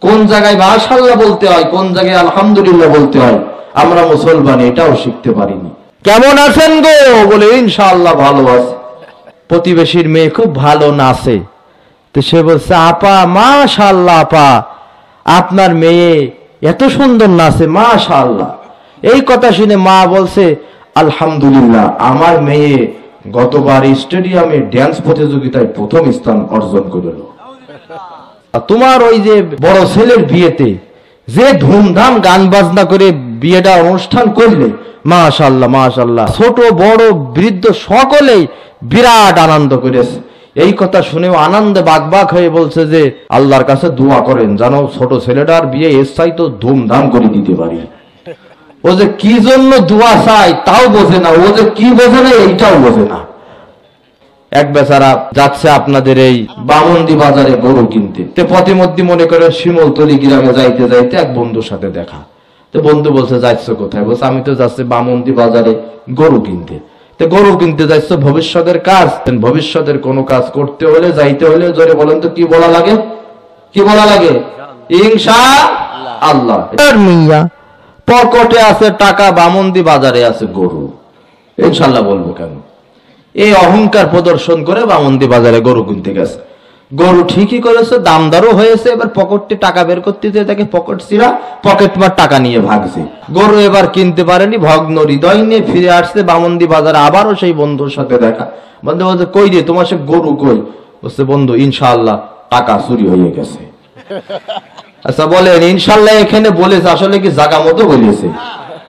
কোন জায়গায় মাশাআল্লাহ বলতে হয়, কোন জায়গায় আলহামদুলিল্লাহ বলতে হয়, আমরা মুসলমান এটাও শিখতে পারিনি। কেমন আছেন গো বলে ইনশাআল্লাহ ভালো আছে। প্রতিবেশীর মেয়ে খুব ভালো নাচে, তো সে বলছে আপা মাশাআল্লাহ আপা আপনার মেয়ে এত সুন্দর নাচে মাশাআল্লাহ। এই কথা শুনে মা বলছে আলহামদুলিল্লাহ আমার মেয়ে গতবার স্টেডিয়ামে ড্যান্স প্রতিযোগিতায় প্রথম স্থান অর্জন করল। তোমার ওই যে বড় ছেলের বিয়েতে যে ধুমধাম গান বাজনা করে বিয়েটা অনুষ্ঠান করলে মাশাআল্লাহ মাশাআল্লাহ, ছোট বড় বৃদ্ধ সকলেই বিরাট আনন্দ করেছে। এই কথা শুনেও আনন্দে বাকবাক হয়ে বলছে যে আল্লাহর কাছে দোয়া করেন জানো ছোট ছেলেটার বিয়ে এর চাইতে ধুমধাম করে দিতে পারি। ও যে কি জন্য দোয়া চাই তাও বোঝে না, ও যে কি বোঝে না এইটাও বোঝে না। এক বেচারা যাচ্ছে আপনাদের এই বামন্দি বাজারে গরু কিনতে, তো পথে মধ্যে মনে করে শিমলতলি গ্রামে যাইতে যাইতে এক বন্ধুর সাথে দেখা। তো বন্ধু বলছে যাচ্ছ কোথায়? বলছে আমি তো যাচ্ছি বামন্দি বাজারে গরু কিনতে। তো গরু কিনতে যাচ্ছ ভবিষ্যতের কাজ, ভবিষ্যতের কোনো কাজ করতে হলে যাইতে হলে জোরে বলেন তো কি বলা লাগে? কি বলা লাগে? ইনশাআল্লাহ। মিয়া পকেটে আছে টাকা, বামন্দি বাজারে আছে গরু, ইনশাআল্লাহ বলবো কেন? এই অহংকার প্রদর্শন করে বামন্দি বাজারে গরু কিনতে গেছে। গরু ঠিকই করেছে, দামদারও হয়েছে। এবার পকেটে টাকা বের করতে যেয়ে তাকে পকেট ছিঁড়া, পকেট মার টাকা নিয়ে ভাগছে। গরু এবার কিনতে পারেনি, ভগ্ন হৃদয় নিয়ে ফিরে আসছে বামন্দি বাজারে। আবারও সেই বন্ধুর সাথে দেখা। বন্ধু বলছে কই রে তোমার সে গরু কই? বলছে বন্ধু ইনশাআল্লাহ টাকা চুরি হয়ে গেছে। আচ্ছা বলেন ইনশাআল্লাহ এখানে বলেছে আসলে কি জায়গা মতো বলেছে?